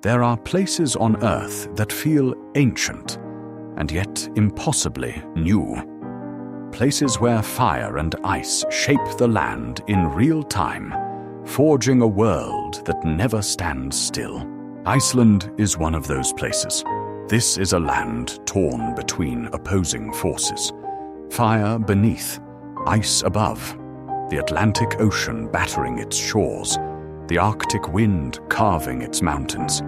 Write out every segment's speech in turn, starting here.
There are places on Earth that feel ancient, and yet impossibly new. Places where fire and ice shape the land in real time, forging a world that never stands still. Iceland is one of those places. This is a land torn between opposing forces. Fire beneath, ice above, the Atlantic Ocean battering its shores, the Arctic wind carving its mountains.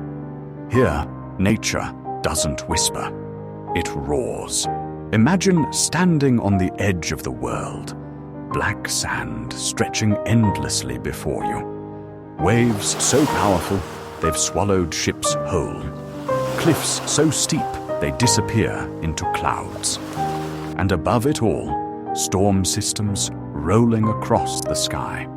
Here, nature doesn't whisper, it roars. Imagine standing on the edge of the world, black sand stretching endlessly before you. Waves so powerful, they've swallowed ships whole. Cliffs so steep, they disappear into clouds. And above it all, storm systems rolling across the sky.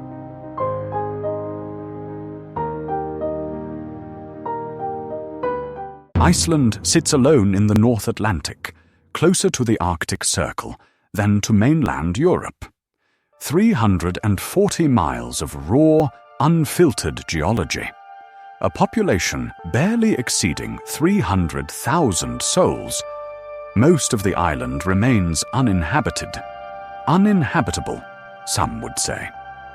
Iceland sits alone in the North Atlantic, closer to the Arctic Circle than to mainland Europe. 340 miles of raw, unfiltered geology. A population barely exceeding 300,000 souls. Most of the island remains uninhabited. Uninhabitable, some would say.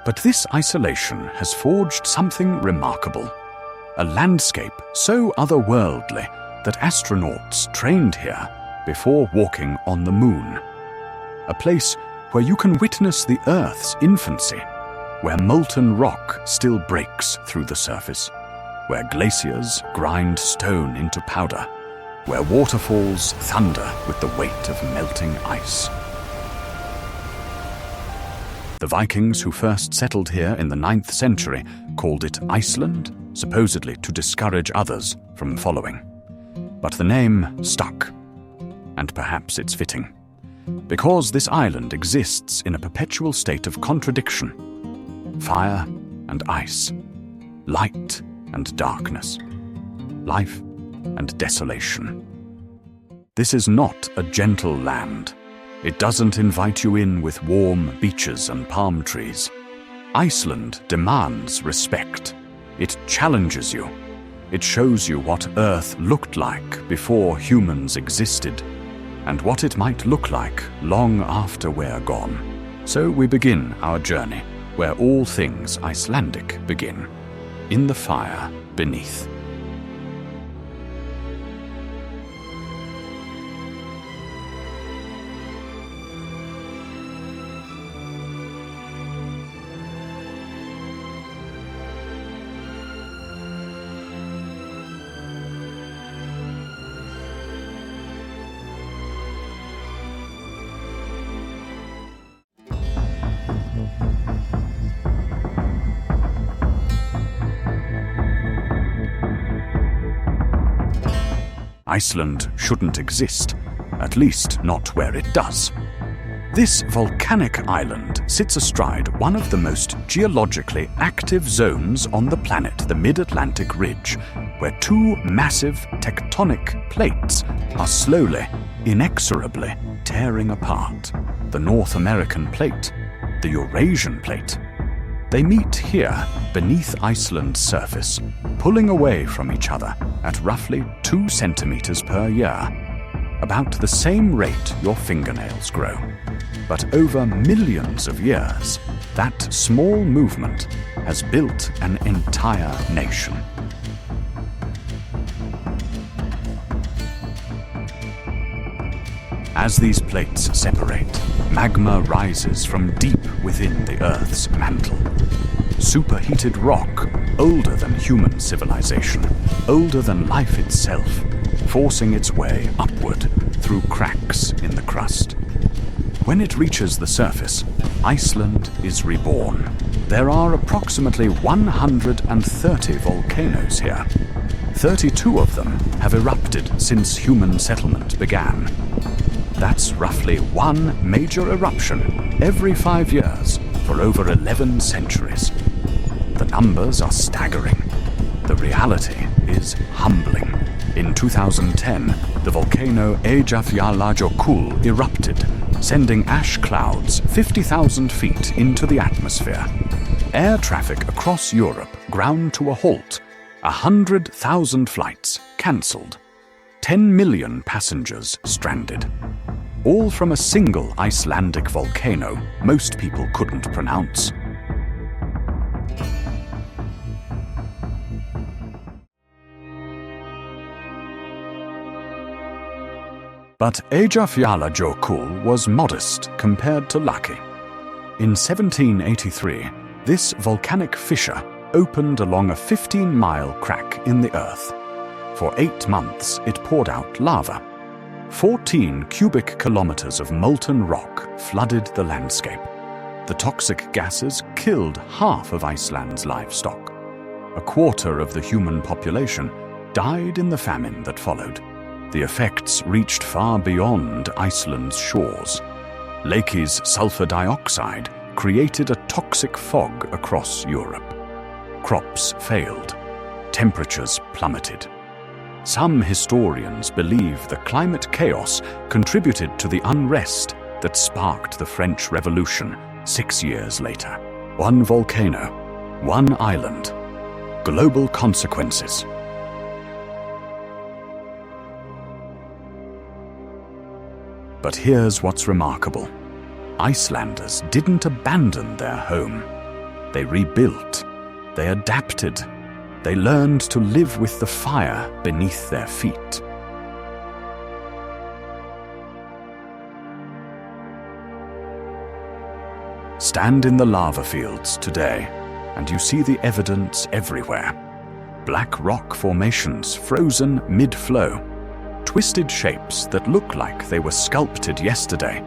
But this isolation has forged something remarkable. A landscape so otherworldly that astronauts trained here before walking on the moon. A place where you can witness the Earth's infancy, where molten rock still breaks through the surface, where glaciers grind stone into powder, where waterfalls thunder with the weight of melting ice. The Vikings who first settled here in the 9th century called it Iceland, supposedly to discourage others from following. But the name stuck, and perhaps it's fitting, because this island exists in a perpetual state of contradiction. Fire and ice, light and darkness, life and desolation. This is not a gentle land. It doesn't invite you in with warm beaches and palm trees. Iceland demands respect. It challenges you. It shows you what Earth looked like before humans existed, and what it might look like long after we're gone. So we begin our journey where all things Icelandic begin, in the fire beneath. Iceland shouldn't exist, at least not where it does. This volcanic island sits astride one of the most geologically active zones on the planet, the Mid-Atlantic Ridge, where two massive tectonic plates are slowly, inexorably tearing apart. The North American plate, the Eurasian plate. They meet here beneath Iceland's surface, pulling away from each other at roughly 2 centimeters per year, about the same rate your fingernails grow. But over millions of years, that small movement has built an entire nation. As these plates separate, magma rises from deep within the Earth's mantle. Superheated rock, older than human civilization, older than life itself, forcing its way upward through cracks in the crust. When it reaches the surface, Iceland is reborn. There are approximately 130 volcanoes here. 32 of them have erupted since human settlement began. That's roughly one major eruption every 5 years for over 11 centuries. The numbers are staggering. The reality is humbling. In 2010, the volcano Jökulsárlón erupted, sending ash clouds 50,000 feet into the atmosphere. Air traffic across Europe ground to a halt, 100,000 flights cancelled. 10 million passengers stranded. All from a single Icelandic volcano most people couldn't pronounce. But Jökulsárlón was modest compared to Laki. In 1783, this volcanic fissure opened along a 15-mile crack in the earth. For 8 months, it poured out lava. 14 cubic kilometers of molten rock flooded the landscape. The toxic gases killed half of Iceland's livestock. A quarter of the human population died in the famine that followed. The effects reached far beyond Iceland's shores. Laki's sulfur dioxide created a toxic fog across Europe. Crops failed. Temperatures plummeted. Some historians believe the climate chaos contributed to the unrest that sparked the French Revolution 6 years later. One volcano, one island, global consequences. But here's what's remarkable. Icelanders didn't abandon their home. They rebuilt. They adapted. They learned to live with the fire beneath their feet. Stand in the lava fields today, and you see the evidence everywhere. Black rock formations frozen mid-flow. Twisted shapes that look like they were sculpted yesterday,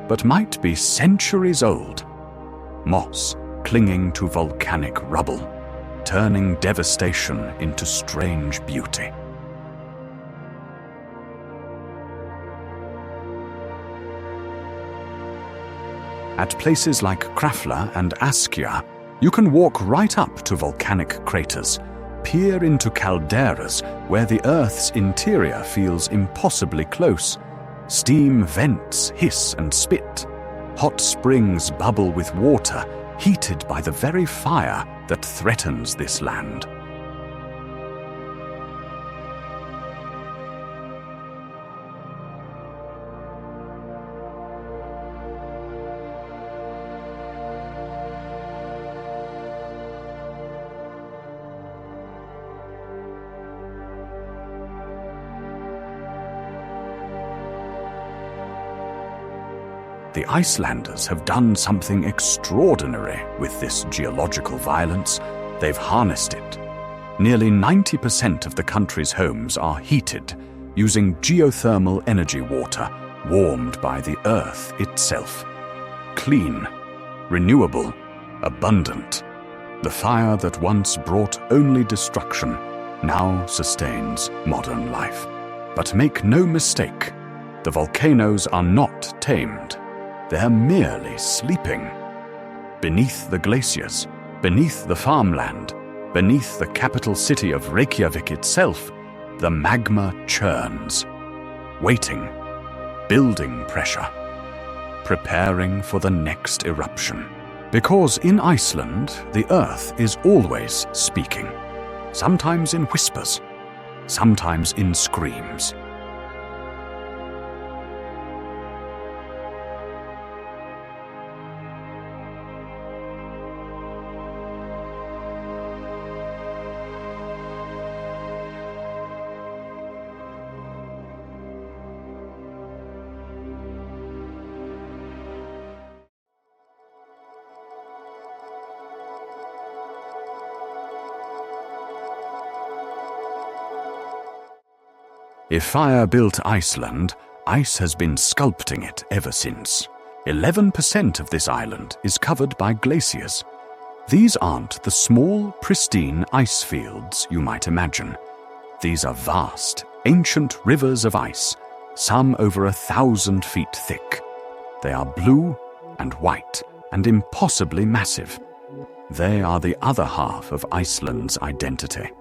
but might be centuries old. Moss clinging to volcanic rubble, turning devastation into strange beauty. At places like Krafla and Askja, you can walk right up to volcanic craters, peer into calderas where the Earth's interior feels impossibly close. Steam vents hiss and spit. Hot springs bubble with water, heated by the very fire that threatens this land. The Icelanders have done something extraordinary with this geological violence. They've harnessed it. Nearly 90% of the country's homes are heated using geothermal energy water warmed by the earth itself. Clean, renewable, abundant. The fire that once brought only destruction now sustains modern life. But make no mistake, the volcanoes are not tamed. They're merely sleeping. Beneath the glaciers, beneath the farmland, beneath the capital city of Reykjavik itself, the magma churns, waiting, building pressure, preparing for the next eruption. Because in Iceland, the earth is always speaking, sometimes in whispers, sometimes in screams. If fire built Iceland, ice has been sculpting it ever since. 11% of this island is covered by glaciers. These aren't the small, pristine ice fields you might imagine. These are vast, ancient rivers of ice, some over 1,000 feet thick. They are blue and white and impossibly massive. They are the other half of Iceland's identity.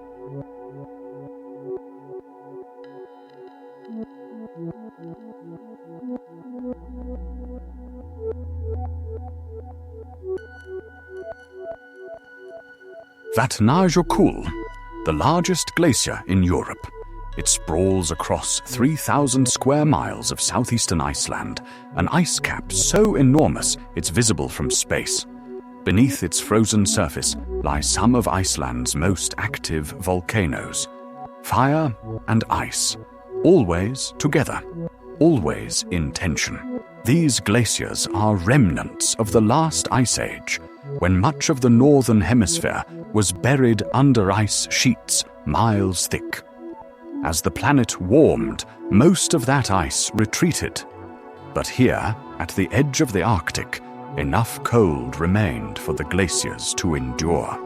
Vatnajökull, the largest glacier in Europe. It sprawls across 3,000 square miles of southeastern Iceland, an ice cap so enormous it's visible from space. Beneath its frozen surface lie some of Iceland's most active volcanoes. Fire and ice, always together, always in tension. These glaciers are remnants of the last ice age, when much of the northern hemisphere was buried under ice sheets miles thick. As the planet warmed, most of that ice retreated. But here, at the edge of the Arctic, enough cold remained for the glaciers to endure.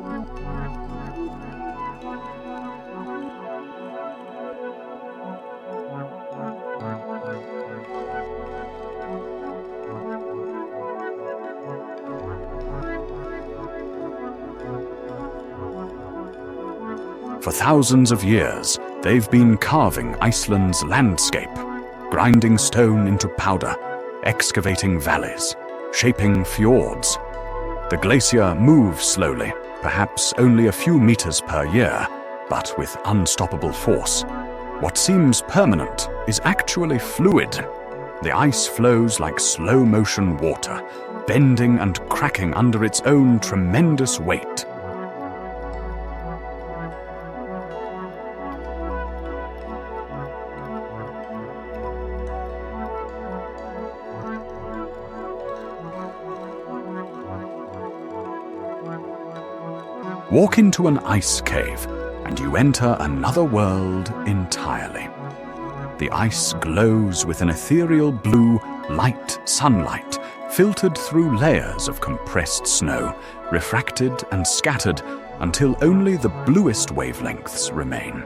For thousands of years, they've been carving Iceland's landscape, grinding stone into powder, excavating valleys, shaping fjords. The glacier moves slowly, perhaps only a few meters per year, but with unstoppable force. What seems permanent is actually fluid. The ice flows like slow-motion water, bending and cracking under its own tremendous weight. Walk into an ice cave, and you enter another world entirely. The ice glows with an ethereal blue, light sunlight, filtered through layers of compressed snow, refracted and scattered until only the bluest wavelengths remain.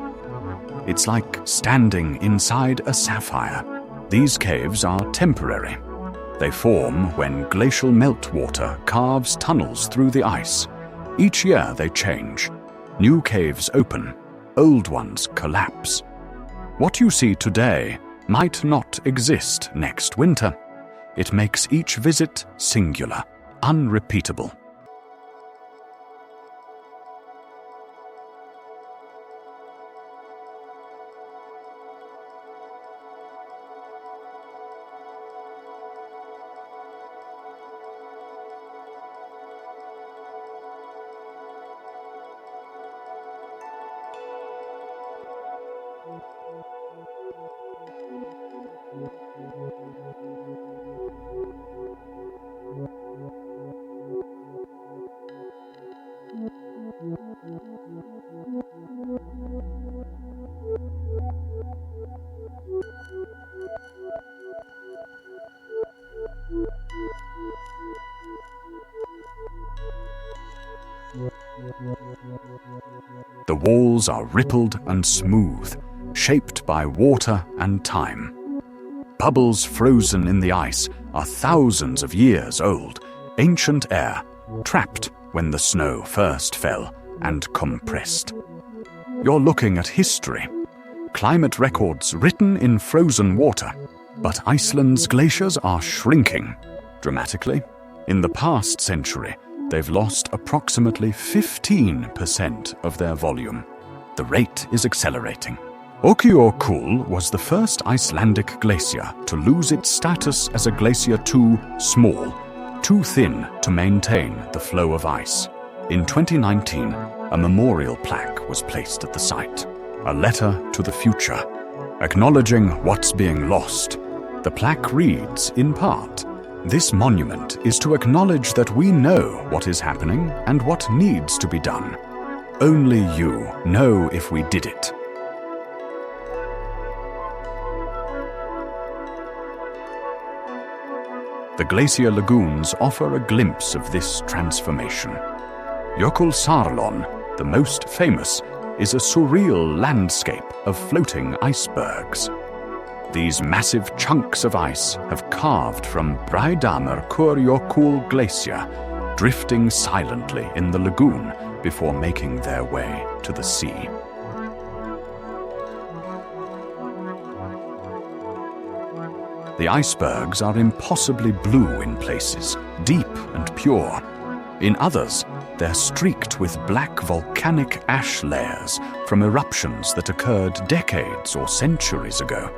It's like standing inside a sapphire. These caves are temporary. They form when glacial meltwater carves tunnels through the ice. Each year they change. New caves open, old ones collapse. What you see today might not exist next winter. It makes each visit singular, unrepeatable. The walls are rippled and smooth, shaped by water and time. Bubbles frozen in the ice are thousands of years old, ancient air, trapped when the snow first fell and compressed. You're looking at history, climate records written in frozen water. But Iceland's glaciers are shrinking dramatically. In the past century, they've lost approximately 15% of their volume. The rate is accelerating. Vatnajökull was the first Icelandic glacier to lose its status as a glacier too small, too thin to maintain the flow of ice. In 2019, a memorial plaque was placed at the site, a letter to the future, acknowledging what's being lost. The plaque reads, in part, "This monument is to acknowledge that we know what is happening and what needs to be done. Only you know if we did it." The glacier lagoons offer a glimpse of this transformation. Jökulsárlón, the most famous, is a surreal landscape of floating icebergs. These massive chunks of ice have carved from Vatnajökull Glacier, drifting silently in the lagoon before making their way to the sea. The icebergs are impossibly blue in places, deep and pure. In others, They're streaked with black volcanic ash layers from eruptions that occurred decades or centuries ago,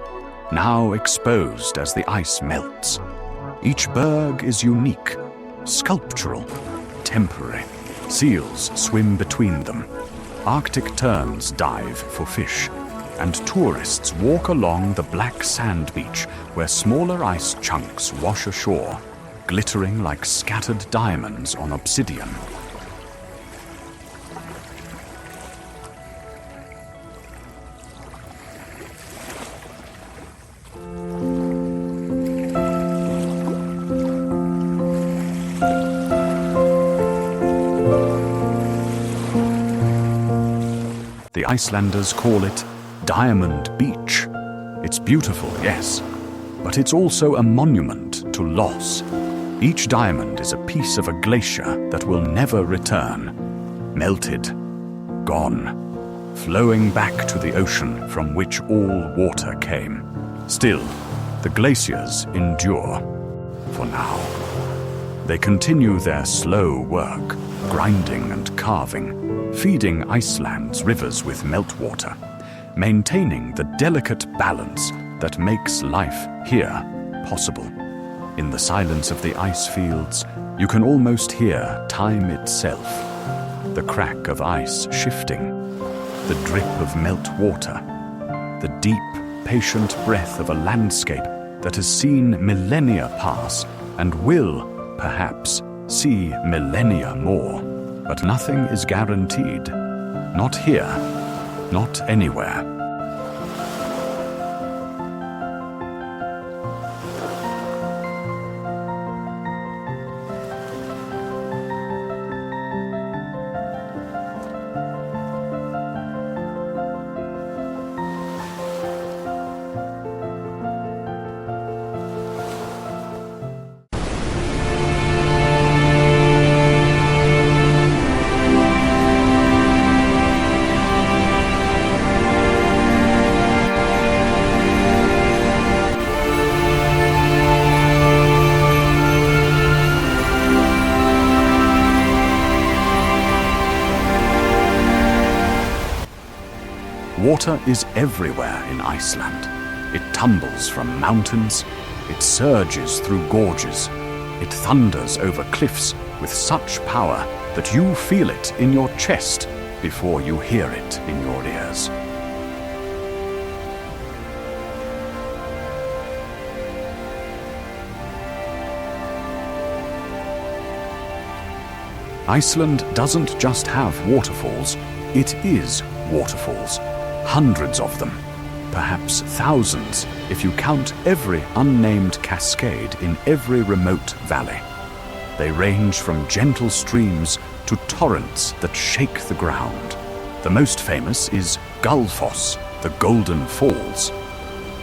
now exposed as the ice melts. Each berg is unique, sculptural, temporary. Seals swim between them. Arctic terns dive for fish, and tourists walk along the black sand beach where smaller ice chunks wash ashore, glittering like scattered diamonds on obsidian. The Icelanders call it Diamond Beach. It's beautiful, yes, but it's also a monument to loss. Each diamond is a piece of a glacier that will never return. Melted, gone, flowing back to the ocean from which all water came. Still, the glaciers endure, for now. They continue their slow work, grinding and carving, feeding Iceland's rivers with meltwater, maintaining the delicate balance that makes life here possible. In the silence of the ice fields, you can almost hear time itself, the crack of ice shifting, the drip of meltwater, the deep, patient breath of a landscape that has seen millennia pass and will, perhaps, see millennia more. But nothing is guaranteed. Not here, not anywhere. Water is everywhere in Iceland. It tumbles from mountains, it surges through gorges, it thunders over cliffs with such power that you feel it in your chest before you hear it in your ears. Iceland doesn't just have waterfalls, it is waterfalls. Hundreds of them, perhaps thousands if you count every unnamed cascade in every remote valley. They range from gentle streams to torrents that shake the ground. The most famous is Gullfoss, the Golden Falls.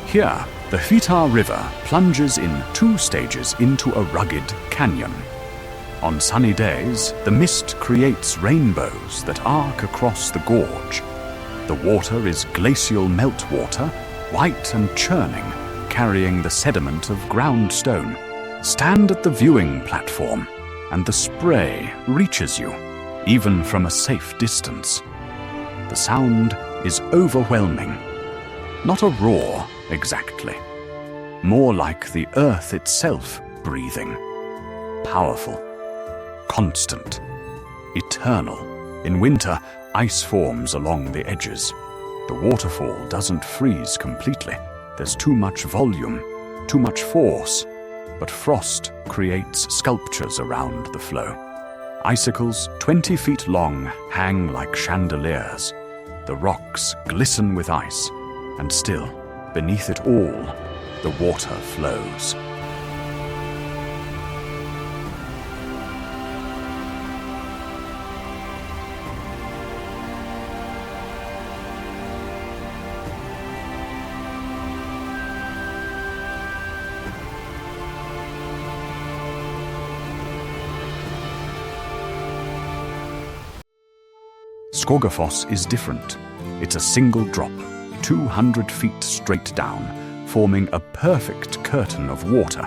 Here, the Hvítar River plunges in 2 stages into a rugged canyon. On sunny days, the mist creates rainbows that arc across the gorge. The water is glacial meltwater, white and churning, carrying the sediment of ground stone. Stand at the viewing platform, and the spray reaches you, even from a safe distance. The sound is overwhelming. Not a roar, exactly. More like the earth itself breathing. Powerful, constant, eternal. In winter, ice forms along the edges. The waterfall doesn't freeze completely. There's too much volume, too much force, but frost creates sculptures around the flow. Icicles 20 feet long hang like chandeliers. The rocks glisten with ice, and still, beneath it all, the water flows. Skógafoss is different. It's a single drop, 200 feet straight down, forming a perfect curtain of water.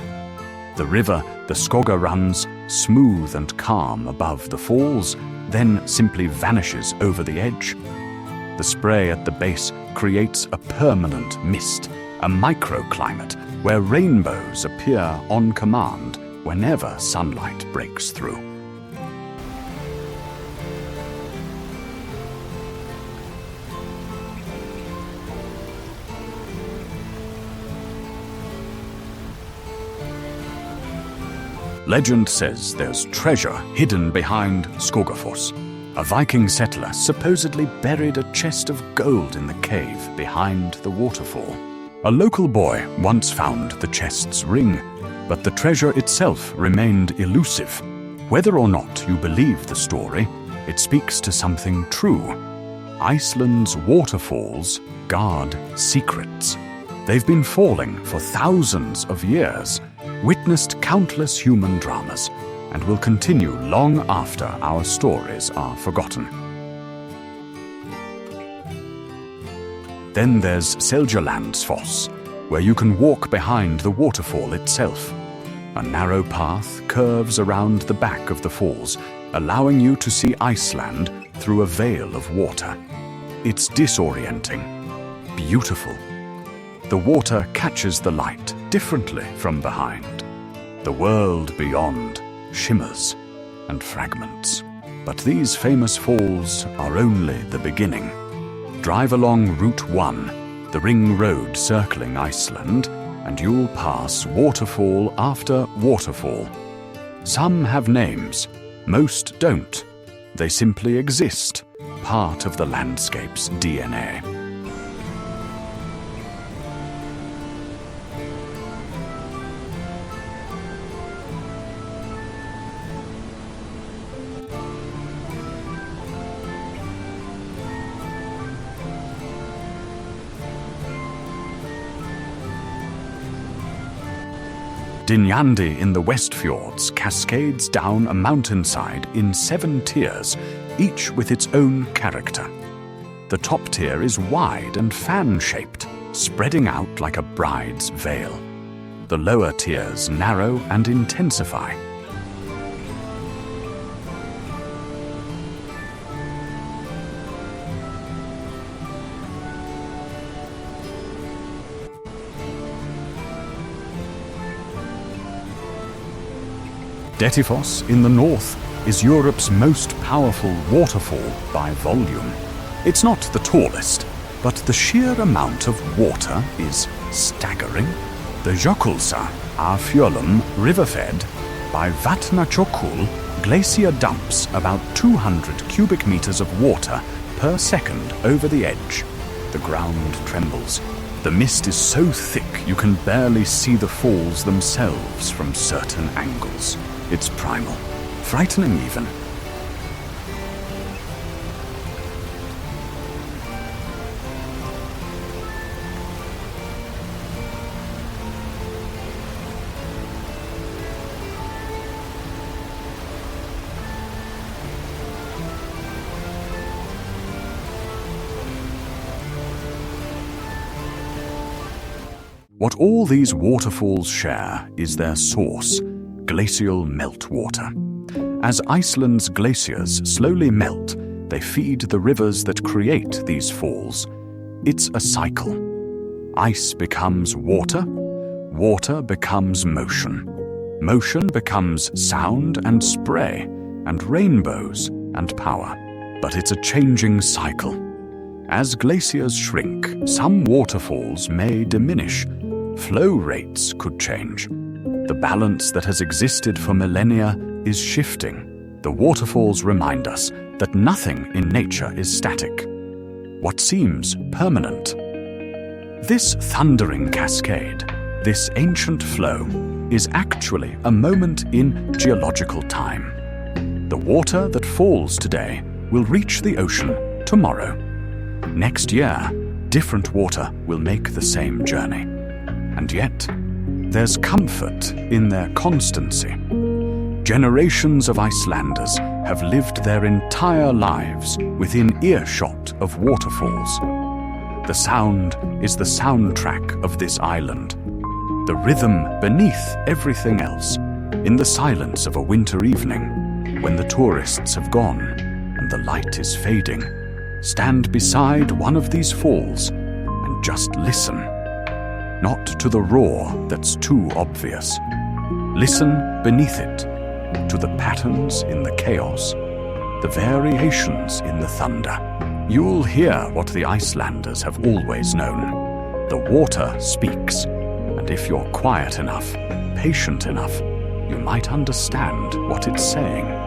The river, the Skóga, runs smooth and calm above the falls, then simply vanishes over the edge. The spray at the base creates a permanent mist, a microclimate where rainbows appear on command whenever sunlight breaks through. Legend says there's treasure hidden behind Skógafoss. A Viking settler supposedly buried a chest of gold in the cave behind the waterfall. A local boy once found the chest's ring, but the treasure itself remained elusive. Whether or not you believe the story, it speaks to something true. Iceland's waterfalls guard secrets. They've been falling for thousands of years, witnessed countless human dramas, and will continue long after our stories are forgotten. Then there's Seljalandsfoss, where you can walk behind the waterfall itself. A narrow path curves around the back of the falls, allowing you to see Iceland through a veil of water. It's disorienting, beautiful. The water catches the light differently from behind. The world beyond shimmers and fragments. But these famous falls are only the beginning. Drive along Route 1, the ring road circling Iceland, and you'll pass waterfall after waterfall. Some have names, most don't. They simply exist, part of the landscape's DNA. Dynjandi in the West Fjords cascades down a mountainside in 7 tiers, each with its own character. The top tier is wide and fan-shaped, spreading out like a bride's veil. The lower tiers narrow and intensify. Dettifoss in the north is Europe's most powerful waterfall by volume. It's not the tallest, but the sheer amount of water is staggering. The Jökulsárlón river-fed by Vatnajökull Glacier dumps about 200 cubic meters of water per second over the edge. The ground trembles. The mist is so thick you can barely see the falls themselves from certain angles. It's primal, frightening even. What all these waterfalls share is their source, glacial meltwater. As Iceland's glaciers slowly melt, they feed the rivers that create these falls. It's a cycle. Ice becomes water, water becomes motion. Motion becomes sound and spray, and rainbows and power. But it's a changing cycle. As glaciers shrink, some waterfalls may diminish. Flow rates could change. The balance that has existed for millennia is shifting. The waterfalls remind us that nothing in nature is static. What seems permanent. This thundering cascade, this ancient flow, is actually a moment in geological time. The water that falls today will reach the ocean tomorrow. Next year, different water will make the same journey. And yet, there's comfort in their constancy. Generations of Icelanders have lived their entire lives within earshot of waterfalls. The sound is the soundtrack of this island, the rhythm beneath everything else, in the silence of a winter evening, when the tourists have gone. and the light is fading, stand beside one of these falls and just listen. Not to the roar that's too obvious. Listen beneath it, to the patterns in the chaos, the variations in the thunder. You'll hear what the Icelanders have always known. The water speaks, and if you're quiet enough, patient enough, you might understand what it's saying.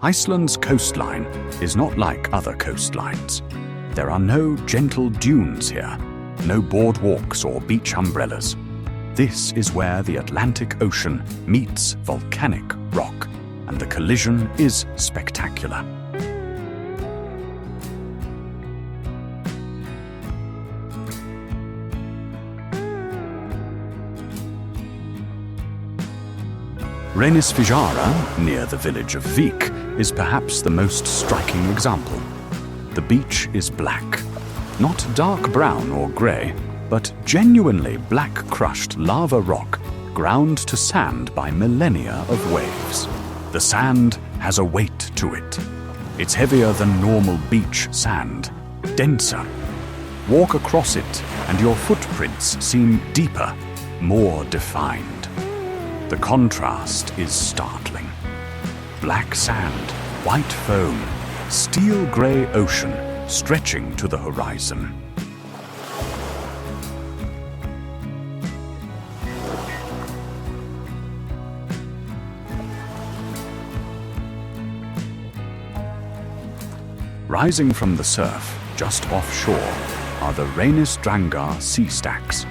Iceland's coastline is not like other coastlines. There are no gentle dunes here, no boardwalks or beach umbrellas. This is where the Atlantic Ocean meets volcanic rock, and the collision is spectacular. Reynisfjara, near the village of Vik, is perhaps the most striking example. The beach is black, not dark brown or grey, but genuinely black crushed lava rock ground to sand by millennia of waves. The sand has a weight to it. It's heavier than normal beach sand, denser. Walk across it and your footprints seem deeper, more defined. The contrast is startling. Black sand, white foam, steel-grey ocean stretching to the horizon. Rising from the surf, just offshore, are the Reynisfjara sea stacks.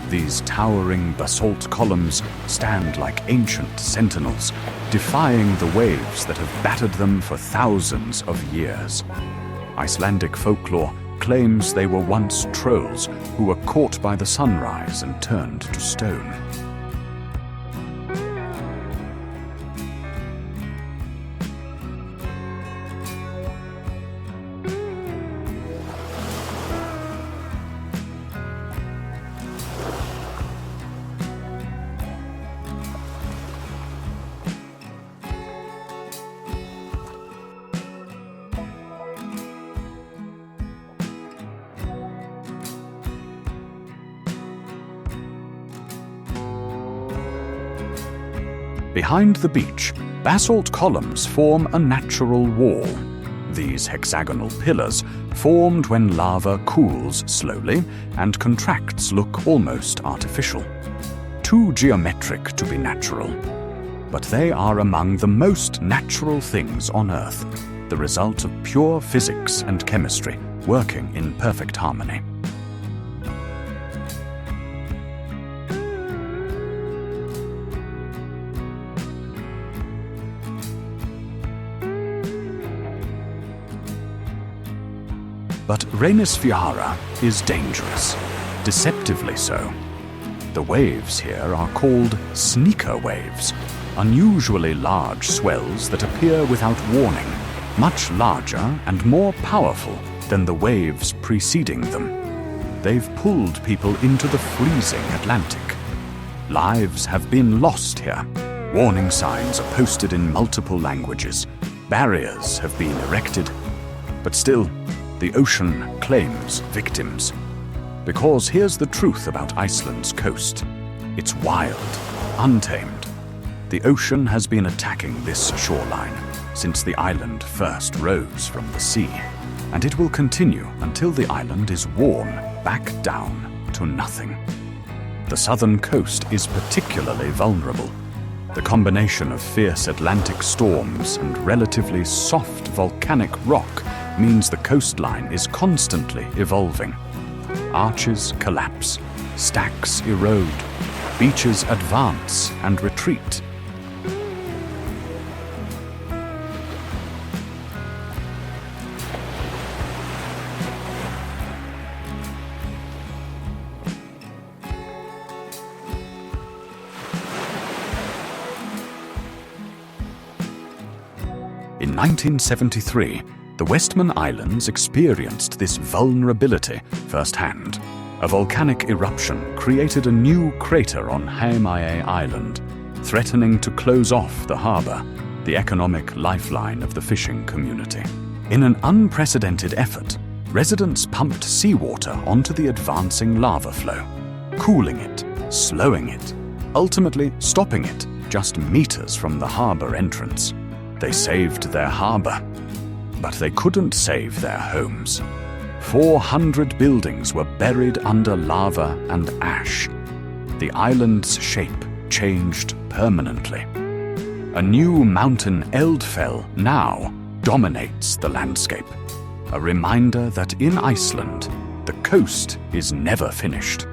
These towering basalt columns stand like ancient sentinels, defying the waves that have battered them for thousands of years. Icelandic folklore claims they were once trolls who were caught by the sunrise and turned to stone. Behind the beach, basalt columns form a natural wall. These hexagonal pillars, formed when lava cools slowly and contracts, look almost artificial. Too geometric to be natural. But they are among the most natural things on Earth, the result of pure physics and chemistry working in perfect harmony. But Reynisfjara is dangerous, deceptively so. The waves here are called sneaker waves, unusually large swells that appear without warning, much larger and more powerful than the waves preceding them. They've pulled people into the freezing Atlantic. Lives have been lost here. Warning signs are posted in multiple languages. Barriers have been erected. But still, the ocean claims victims. Because here's the truth about Iceland's coast. It's wild, untamed. The ocean has been attacking this shoreline since the island first rose from the sea, and it will continue until the island is worn back down to nothing. The southern coast is particularly vulnerable. The combination of fierce Atlantic storms and relatively soft volcanic rock means the coastline is constantly evolving. Arches collapse, stacks erode, beaches advance and retreat. In 1973, the Westman Islands experienced this vulnerability firsthand. A volcanic eruption created a new crater on Heimaey Island, threatening to close off the harbour, the economic lifeline of the fishing community. In an unprecedented effort, residents pumped seawater onto the advancing lava flow, cooling it, slowing it, ultimately stopping it just meters from the harbour entrance. They saved their harbour, but they couldn't save their homes. 400 buildings were buried under lava and ash. The island's shape changed permanently. A new mountain Eldfell now dominates the landscape, a reminder that in Iceland, the coast is never finished.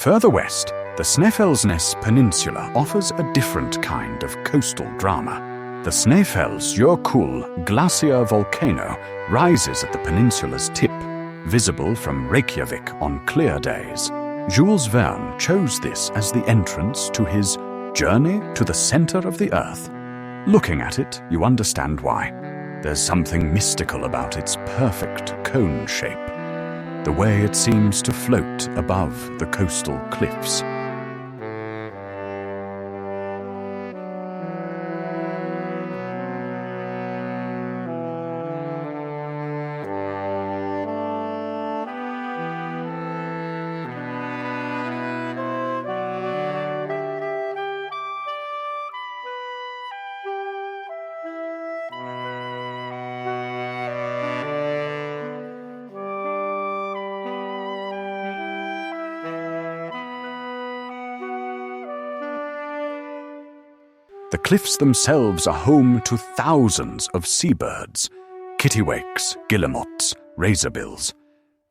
Further west, the Snæfellsnes Peninsula offers a different kind of coastal drama. The Jökulsárlón Glacier volcano rises at the peninsula's tip, visible from Reykjavik on clear days. Jules Verne chose this as the entrance to his Journey to the Center of the Earth. Looking at it, you understand why. There's something mystical about its perfect cone shape, the way it seems to float above the coastal cliffs. The cliffs themselves are home to thousands of seabirds, kittiwakes, guillemots, razorbills.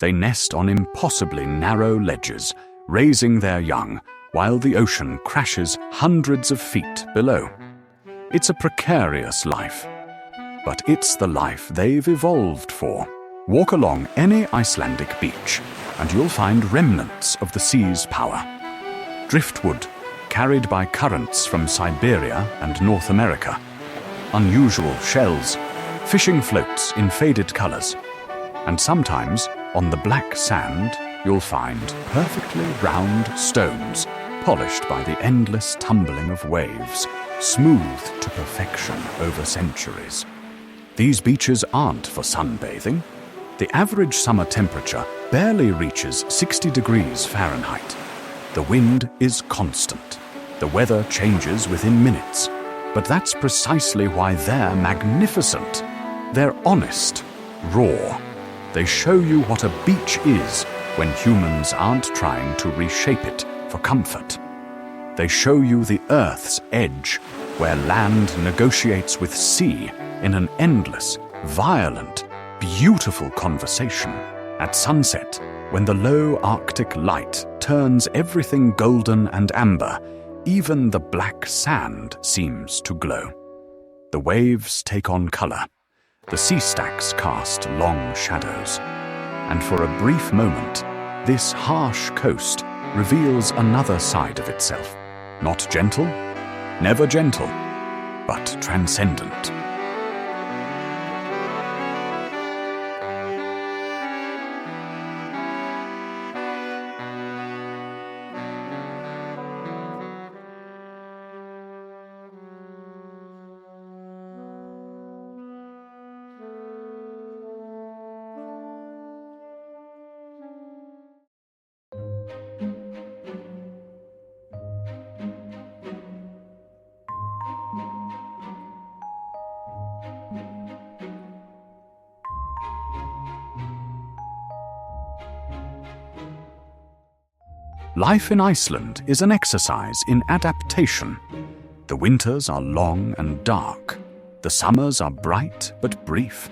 They nest on impossibly narrow ledges, raising their young, while the ocean crashes hundreds of feet below. It's a precarious life, but it's the life they've evolved for. Walk along any Icelandic beach, and you'll find remnants of the sea's power. Driftwood, carried by currents from Siberia and North America. Unusual shells, fishing floats in faded colors. And sometimes, on the black sand, you'll find perfectly round stones, polished by the endless tumbling of waves, smoothed to perfection over centuries. These beaches aren't for sunbathing. The average summer temperature barely reaches 60 degrees Fahrenheit. The wind is constant. The weather changes within minutes, but that's precisely why they're magnificent. They're honest, raw. They show you what a beach is when humans aren't trying to reshape it for comfort. They show you the Earth's edge, where land negotiates with sea in an endless, violent, beautiful conversation. At sunset, when the low Arctic light turns everything golden and amber, even the black sand seems to glow. The waves take on color. The sea stacks cast long shadows. And for a brief moment, this harsh coast reveals another side of itself. Not gentle, never gentle, but transcendent. Life in Iceland is an exercise in adaptation. The winters are long and dark. The summers are bright but brief.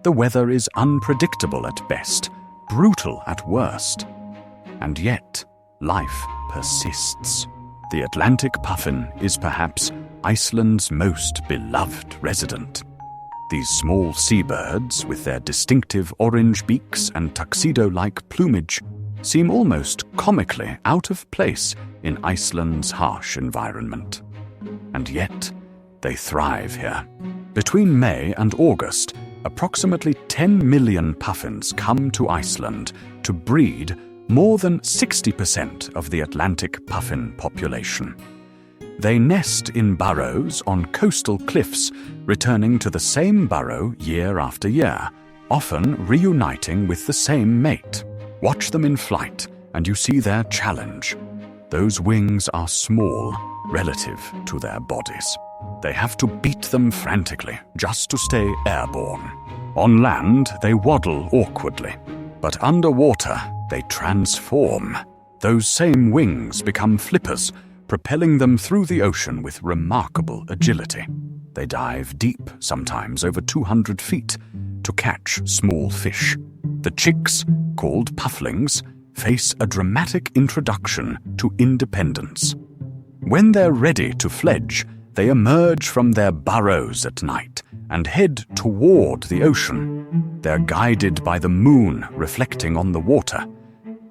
The weather is unpredictable at best, brutal at worst. And yet, life persists. The Atlantic puffin is perhaps Iceland's most beloved resident. These small seabirds, with their distinctive orange beaks and tuxedo-like plumage, seem almost comically out of place in Iceland's harsh environment. And yet, they thrive here. Between May and August, approximately 10 million puffins come to Iceland to breed more than 60% of the Atlantic puffin population. They nest in burrows on coastal cliffs, returning to the same burrow year after year, often reuniting with the same mate. Watch them in flight, and you see their challenge. Those wings are small relative to their bodies. They have to beat them frantically just to stay airborne. On land, they waddle awkwardly, but underwater, they transform. Those same wings become flippers, propelling them through the ocean with remarkable agility. They dive deep, sometimes over 200 feet, to catch small fish. The chicks, called pufflings, face a dramatic introduction to independence. When they're ready to fledge, they emerge from their burrows at night and head toward the ocean. They're guided by the moon reflecting on the water,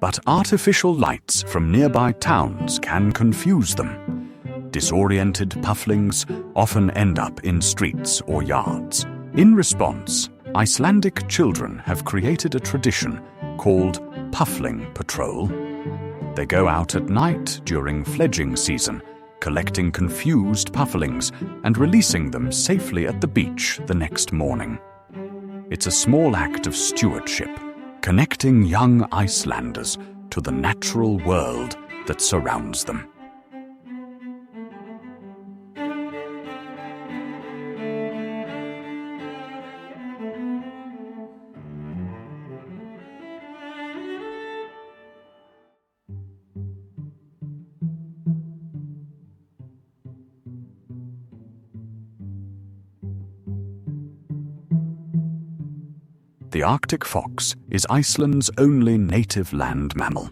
but artificial lights from nearby towns can confuse them. Disoriented pufflings often end up in streets or yards. In response, Icelandic children have created a tradition called Puffling Patrol. They go out at night during fledging season, collecting confused pufflings and releasing them safely at the beach the next morning. It's a small act of stewardship, connecting young Icelanders to the natural world that surrounds them. The Arctic fox is Iceland's only native land mammal.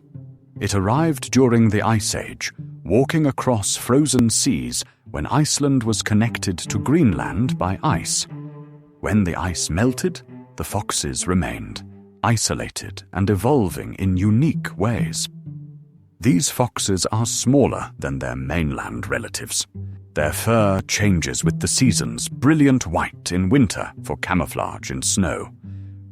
It arrived during the Ice Age, walking across frozen seas when Iceland was connected to Greenland by ice. When the ice melted, the foxes remained, isolated and evolving in unique ways. These foxes are smaller than their mainland relatives. Their fur changes with the seasons, brilliant white in winter for camouflage in snow,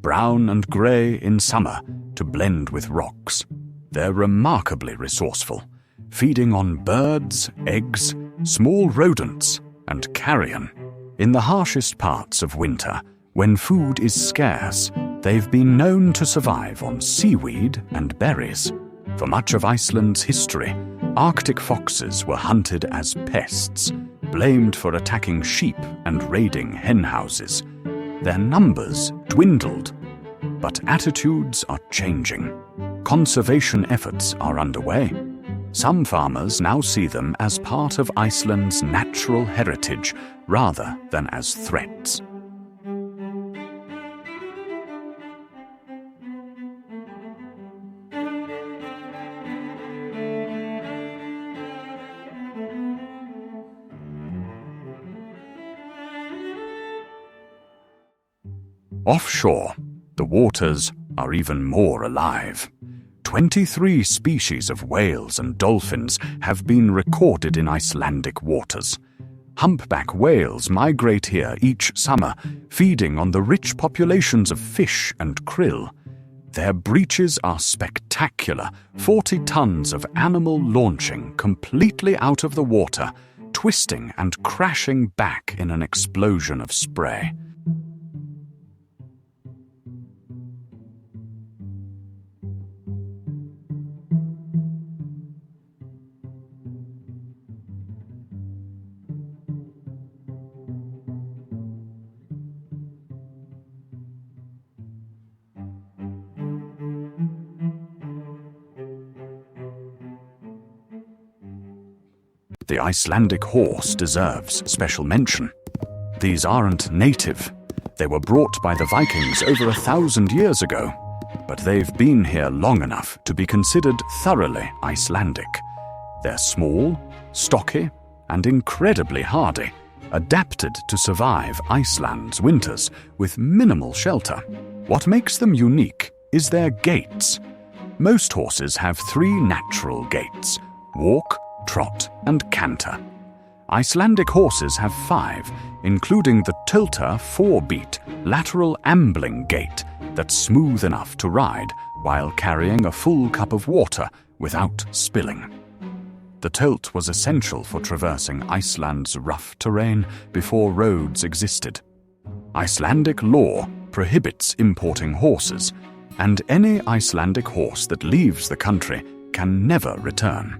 brown and grey in summer to blend with rocks. They're remarkably resourceful, feeding on birds, eggs, small rodents, and carrion. In the harshest parts of winter, when food is scarce, they've been known to survive on seaweed and berries. For much of Iceland's history, Arctic foxes were hunted as pests, blamed for attacking sheep and raiding hen houses. Their numbers dwindled, but attitudes are changing. Conservation efforts are underway. Some farmers now see them as part of Iceland's natural heritage rather than as threats. Offshore, the waters are even more alive. 23 species of whales and dolphins have been recorded in Icelandic waters. Humpback whales migrate here each summer, feeding on the rich populations of fish and krill. Their breaches are spectacular, 40 tons of animal launching completely out of the water, twisting and crashing back in an explosion of spray. The Icelandic horse deserves special mention. These aren't native. They were brought by the Vikings over 1,000 years ago, but they've been here long enough to be considered thoroughly Icelandic. They're small, stocky, and incredibly hardy, adapted to survive Iceland's winters with minimal shelter. What makes them unique is their gaits. Most horses have 3 natural gaits: walk, trot, and canter. Icelandic horses have 5, including the tilter 4-beat lateral ambling gait that's smooth enough to ride while carrying a full cup of water without spilling. The tilt was essential for traversing Iceland's rough terrain before roads existed. Icelandic law prohibits importing horses, and any Icelandic horse that leaves the country can never return.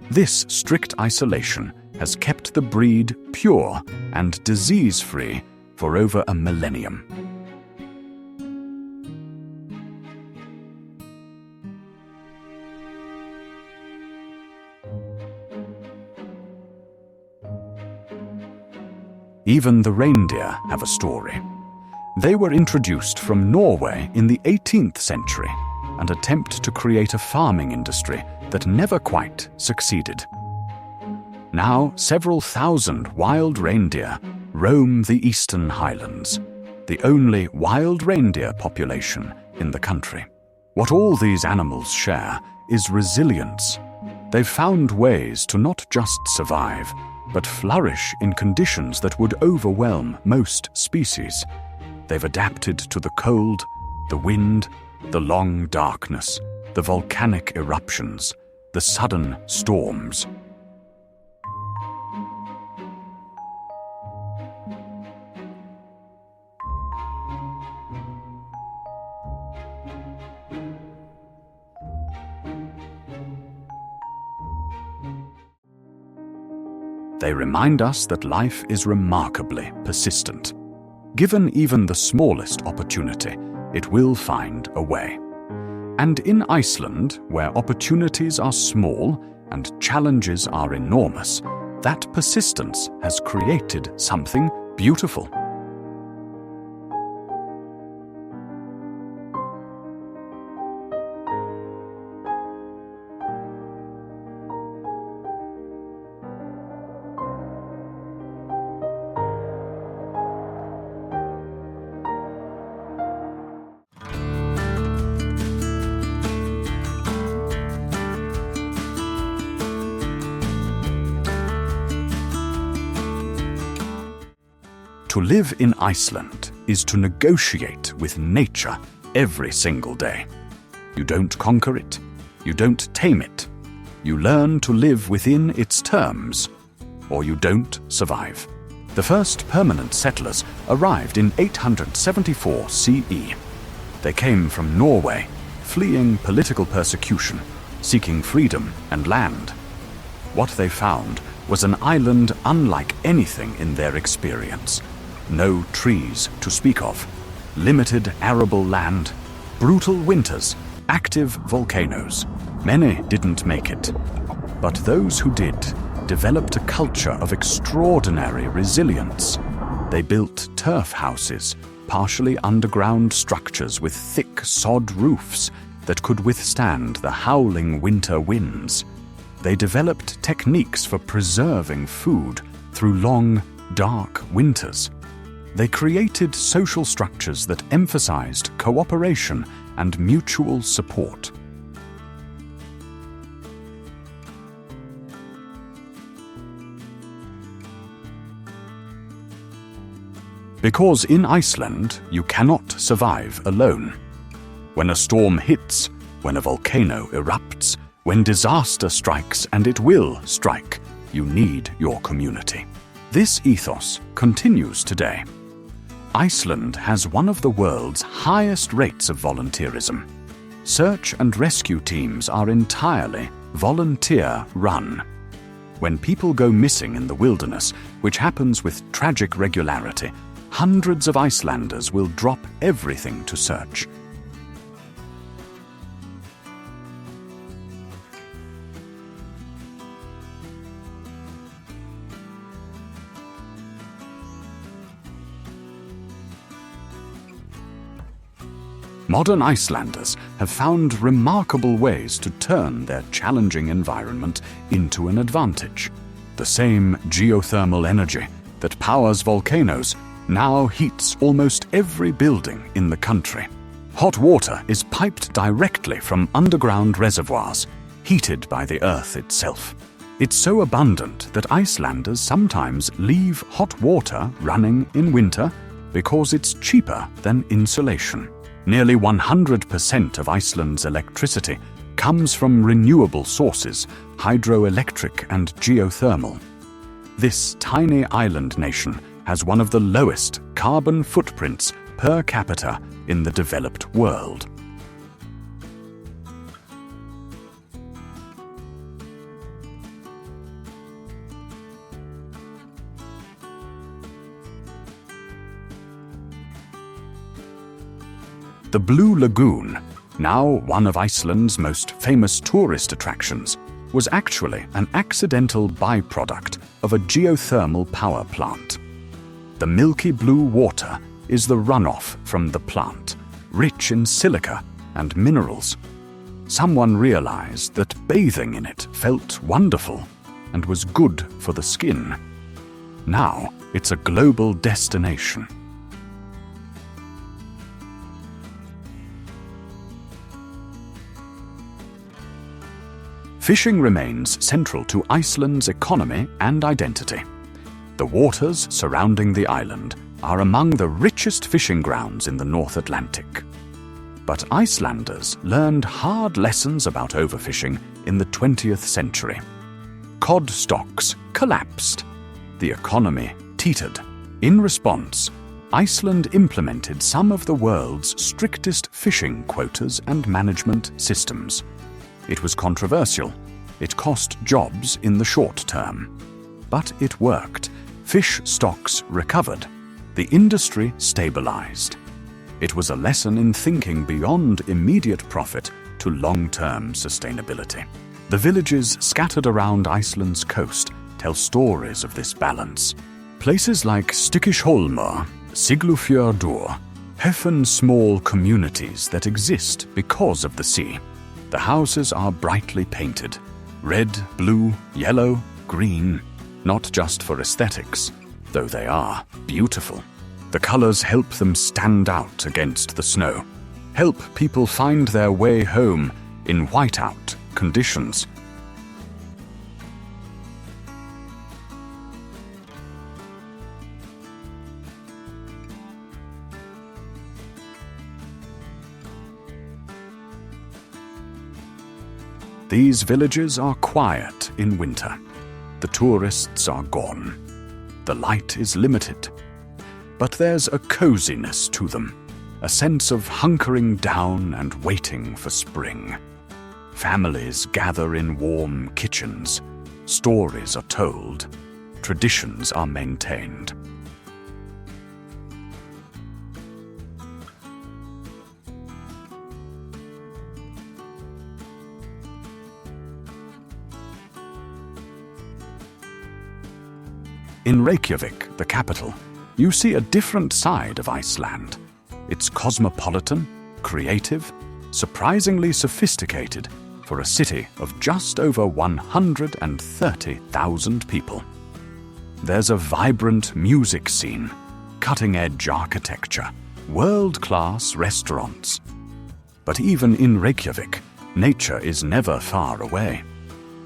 This strict isolation has kept the breed pure and disease-free for over a millennium. Even the reindeer have a story. They were introduced from Norway in the 18th century and attempt to create a farming industry that never quite succeeded. Now, several thousand wild reindeer roam the eastern highlands, the only wild reindeer population in the country. What all these animals share is resilience. They've found ways to not just survive, but flourish in conditions that would overwhelm most species. They've adapted to the cold, the wind, the long darkness, the volcanic eruptions, the sudden storms. They remind us that life is remarkably persistent. Given even the smallest opportunity, it will find a way. And in Iceland, where opportunities are small and challenges are enormous, that persistence has created something beautiful. To live in Iceland is to negotiate with nature every single day. You don't conquer it, you don't tame it. You learn to live within its terms, or you don't survive. The first permanent settlers arrived in 874 CE. They came from Norway, fleeing political persecution, seeking freedom and land. What they found was an island unlike anything in their experience. No trees to speak of, limited arable land, brutal winters, active volcanoes. Many didn't make it, but those who did developed a culture of extraordinary resilience. They built turf houses, partially underground structures with thick sod roofs that could withstand the howling winter winds. They developed techniques for preserving food through long, dark winters. They created social structures that emphasized cooperation and mutual support. Because in Iceland, you cannot survive alone. When a storm hits, when a volcano erupts, when disaster strikes, and it will strike, you need your community. This ethos continues today. Iceland has one of the world's highest rates of volunteerism. Search and rescue teams are entirely volunteer-run. When people go missing in the wilderness, which happens with tragic regularity, hundreds of Icelanders will drop everything to search. Modern Icelanders have found remarkable ways to turn their challenging environment into an advantage. The same geothermal energy that powers volcanoes now heats almost every building in the country. Hot water is piped directly from underground reservoirs, heated by the earth itself. It's so abundant that Icelanders sometimes leave hot water running in winter because it's cheaper than insulation. Nearly 100% of Iceland's electricity comes from renewable sources, hydroelectric and geothermal. This tiny island nation has one of the lowest carbon footprints per capita in the developed world. The Blue Lagoon, now one of Iceland's most famous tourist attractions, was actually an accidental byproduct of a geothermal power plant. The milky blue water is the runoff from the plant, rich in silica and minerals. Someone realized that bathing in it felt wonderful and was good for the skin. Now it's a global destination. Fishing remains central to Iceland's economy and identity. The waters surrounding the island are among the richest fishing grounds in the North Atlantic. But Icelanders learned hard lessons about overfishing in the 20th century. Cod stocks collapsed. The economy teetered. In response, Iceland implemented some of the world's strictest fishing quotas and management systems. It was controversial. It cost jobs in the short term. But it worked. Fish stocks recovered. The industry stabilized. It was a lesson in thinking beyond immediate profit to long-term sustainability. The villages scattered around Iceland's coast tell stories of this balance. Places like Stykkishólmur, Siglufjörður, have small communities that exist because of the sea. The houses are brightly painted, red, blue, yellow, green, not just for aesthetics, though they are beautiful. The colors help them stand out against the snow, help people find their way home in whiteout conditions. These villages are quiet in winter. The tourists are gone. The light is limited. But there's a coziness to them, a sense of hunkering down and waiting for spring. Families gather in warm kitchens. Stories are told. Traditions are maintained. In Reykjavik, the capital, you see a different side of Iceland. It's cosmopolitan, creative, surprisingly sophisticated for a city of just over 130,000 people. There's a vibrant music scene, cutting-edge architecture, world-class restaurants. But even in Reykjavik, nature is never far away.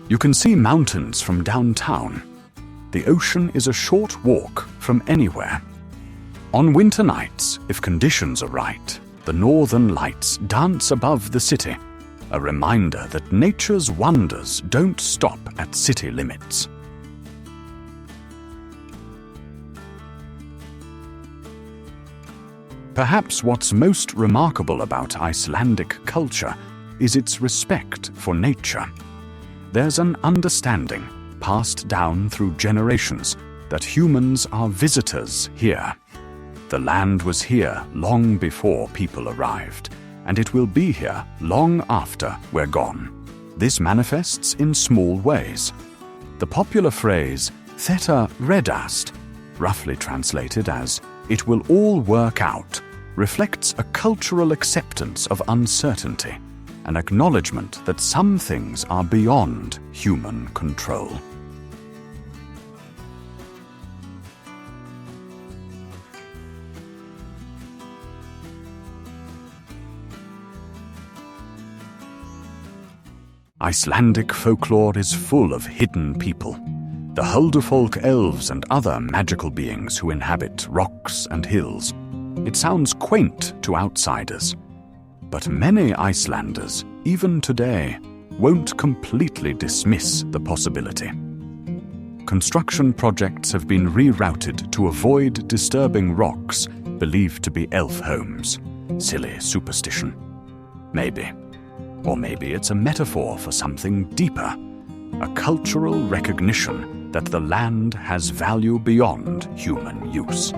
You can see mountains from downtown. The ocean is a short walk from anywhere. On winter nights, if conditions are right, the northern lights dance above the city, a reminder that nature's wonders don't stop at city limits. Perhaps what's most remarkable about Icelandic culture is its respect for nature. There's an understanding, passed down through generations, that humans are visitors here. The land was here long before people arrived, and it will be here long after we're gone. This manifests in small ways. The popular phrase, "Þetta reddast," roughly translated as, "It will all work out," reflects a cultural acceptance of uncertainty, an acknowledgement that some things are beyond human control. Icelandic folklore is full of hidden people. The Huldufolk elves and other magical beings who inhabit rocks and hills. It sounds quaint to outsiders, but many Icelanders, even today, won't completely dismiss the possibility. Construction projects have been rerouted to avoid disturbing rocks believed to be elf homes. Silly superstition. Maybe. Or maybe it's a metaphor for something deeper, a cultural recognition that the land has value beyond human use,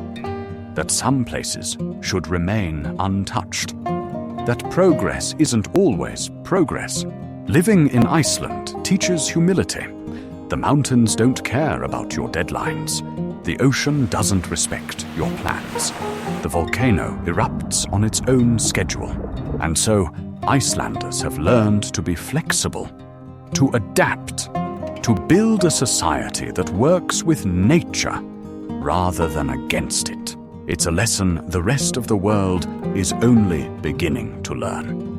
that some places should remain untouched, that progress isn't always progress. Living in Iceland teaches humility. The mountains don't care about your deadlines. The ocean doesn't respect your plans. The volcano erupts on its own schedule, and so Icelanders have learned to be flexible, to adapt, to build a society that works with nature rather than against it. It's a lesson the rest of the world is only beginning to learn.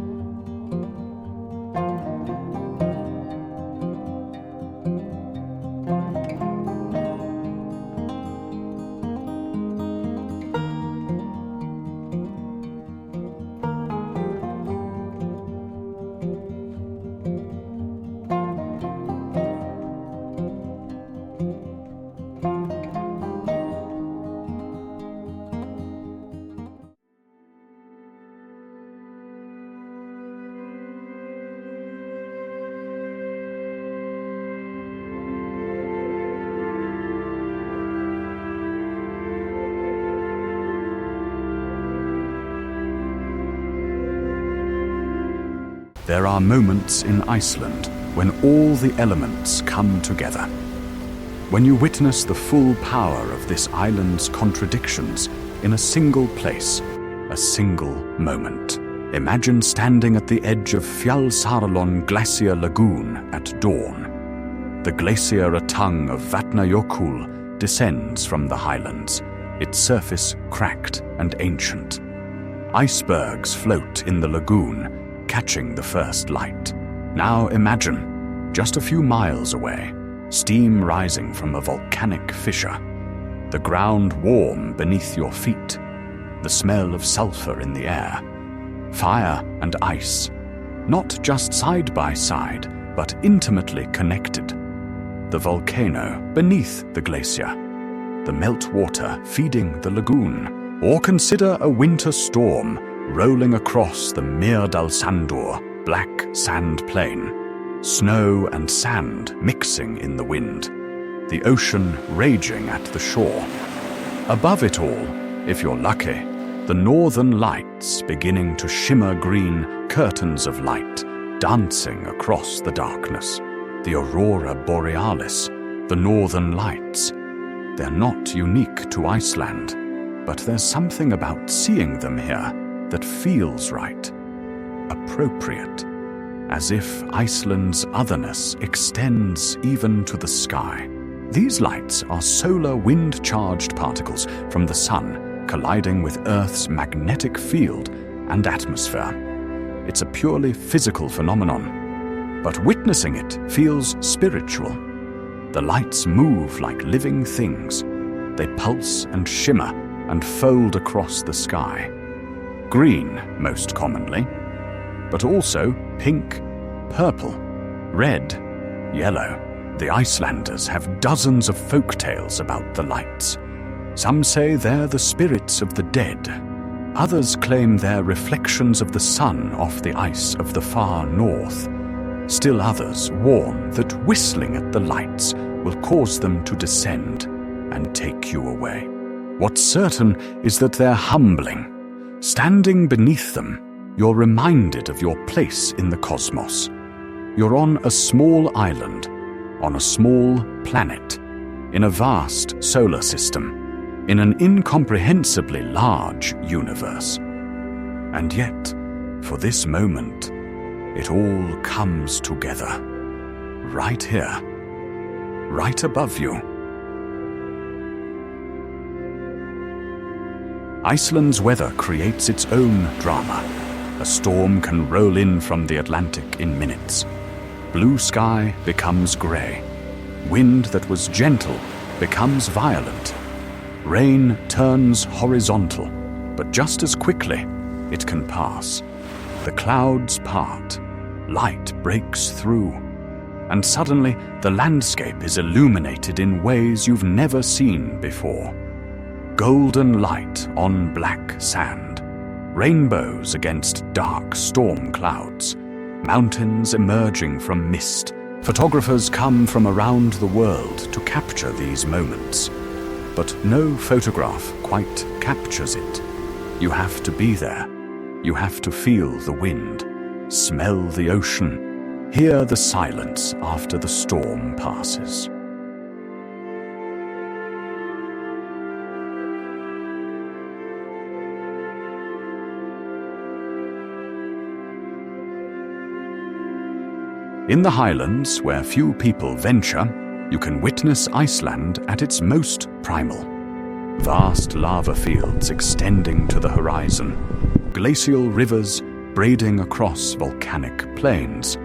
There are moments in Iceland when all the elements come together. When you witness the full power of this island's contradictions in a single place, a single moment. Imagine standing at the edge of Jökulsárlón Glacier Lagoon at dawn. The glacier, a tongue of Vatnajökull, descends from the highlands, its surface cracked and ancient. Icebergs float in the lagoon, catching the first light. Now imagine, just a few miles away, steam rising from a volcanic fissure, the ground warm beneath your feet, the smell of sulfur in the air, fire and ice, not just side by side, but intimately connected. The volcano beneath the glacier, the meltwater feeding the lagoon, or consider a winter storm rolling across the Mýrdalsandur, black sand plain, snow and sand mixing in the wind, the ocean raging at the shore. Above it all, if you're lucky, the northern lights beginning to shimmer green curtains of light dancing across the darkness. The aurora borealis, the northern lights. They're not unique to Iceland, but there's something about seeing them here that feels right, appropriate, as if Iceland's otherness extends even to the sky. These lights are solar wind-charged particles from the sun colliding with Earth's magnetic field and atmosphere. It's a purely physical phenomenon, but witnessing it feels spiritual. The lights move like living things. They pulse and shimmer and fold across the sky. Green, most commonly, but also pink, purple, red, yellow. The Icelanders have dozens of folk tales about the lights. Some say they're the spirits of the dead. Others claim they're reflections of the sun off the ice of the far north. Still others warn that whistling at the lights will cause them to descend and take you away. What's certain is that they're humbling. Standing beneath them, you're reminded of your place in the cosmos. You're on a small island, on a small planet, in a vast solar system, in an incomprehensibly large universe. And yet, for this moment, it all comes together. Right here, right above you. Iceland's weather creates its own drama. A storm can roll in from the Atlantic in minutes. Blue sky becomes grey. Wind that was gentle becomes violent. Rain turns horizontal, but just as quickly, it can pass. The clouds part, light breaks through, and suddenly the landscape is illuminated in ways you've never seen before. Golden light on black sand, rainbows against dark storm clouds, mountains emerging from mist. Photographers come from around the world to capture these moments, but no photograph quite captures it. You have to be there. You have to feel the wind, smell the ocean, hear the silence after the storm passes. In the highlands, where few people venture, you can witness Iceland at its most primal. Vast lava fields extending to the horizon, glacial rivers braiding across volcanic plains,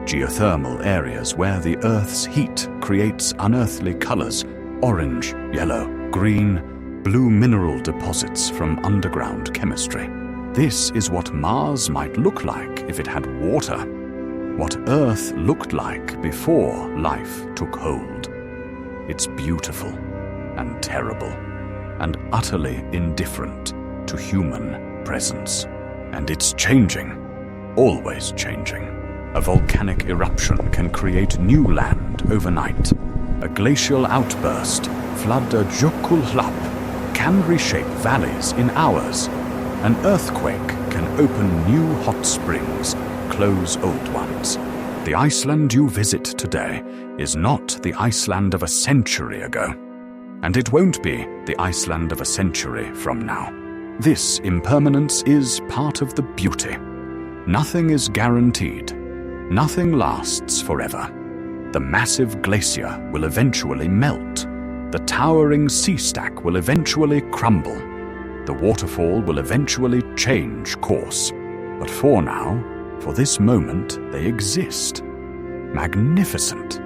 geothermal areas where the Earth's heat creates unearthly colors, orange, yellow, green, blue mineral deposits from underground chemistry. This is what Mars might look like if it had water. What Earth looked like before life took hold. It's beautiful and terrible and utterly indifferent to human presence. And it's changing, always changing. A volcanic eruption can create new land overnight. A glacial outburst, Vatnajökull Glacier, can reshape valleys in hours. An earthquake can open new hot springs, close old ones. The Iceland you visit today is not the Iceland of a century ago. And it won't be the Iceland of a century from now. This impermanence is part of the beauty. Nothing is guaranteed. Nothing lasts forever. The massive glacier will eventually melt. The towering sea stack will eventually crumble. The waterfall will eventually change course. But for now, for this moment, they exist. Magnificent,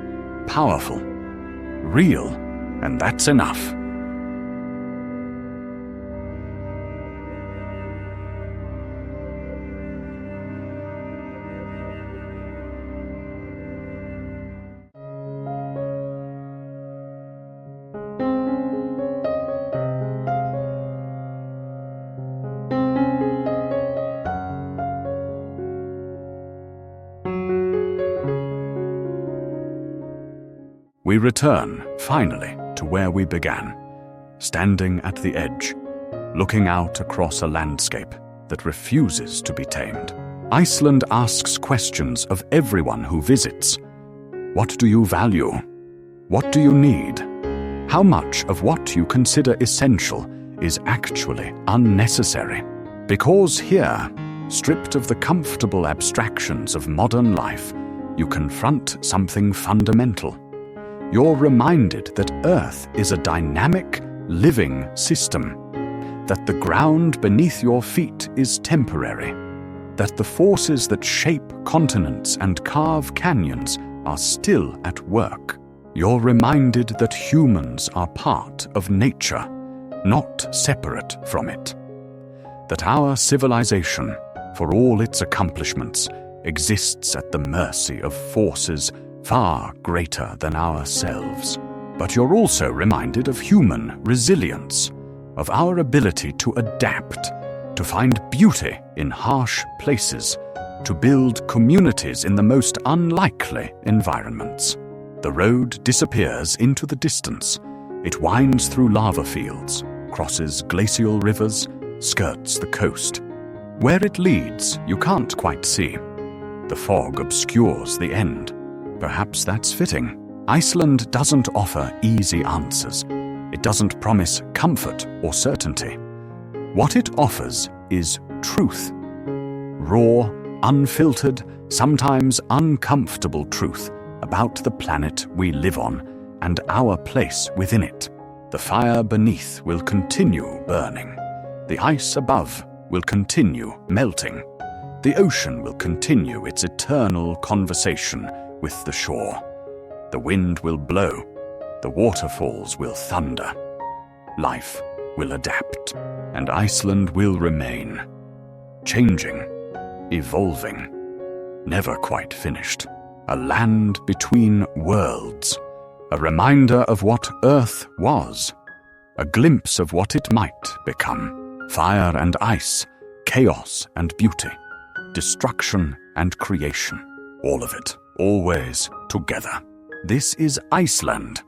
powerful, real, and that's enough. We return, finally, to where we began, standing at the edge, looking out across a landscape that refuses to be tamed. Iceland asks questions of everyone who visits. What do you value? What do you need? How much of what you consider essential is actually unnecessary? Because here, stripped of the comfortable abstractions of modern life, you confront something fundamental. You're reminded that Earth is a dynamic, living system, that the ground beneath your feet is temporary, that the forces that shape continents and carve canyons are still at work. You're reminded that humans are part of nature, not separate from it. That our civilization, for all its accomplishments, exists at the mercy of forces far greater than ourselves. But you're also reminded of human resilience, of our ability to adapt, to find beauty in harsh places, to build communities in the most unlikely environments. The road disappears into the distance. It winds through lava fields, crosses glacial rivers, skirts the coast. Where it leads, you can't quite see. The fog obscures the end. Perhaps that's fitting. Iceland doesn't offer easy answers. It doesn't promise comfort or certainty. What it offers is truth, raw, unfiltered, sometimes uncomfortable truth about the planet we live on and our place within it. The fire beneath will continue burning. The ice above will continue melting. The ocean will continue its eternal conversation with the shore. The wind will blow. The waterfalls will thunder. Life will adapt, and Iceland will remain. Changing, evolving, never quite finished. A land between worlds. A reminder of what Earth was. A glimpse of what it might become. Fire and ice, chaos and beauty, destruction and creation. All of it, always together. This is Iceland.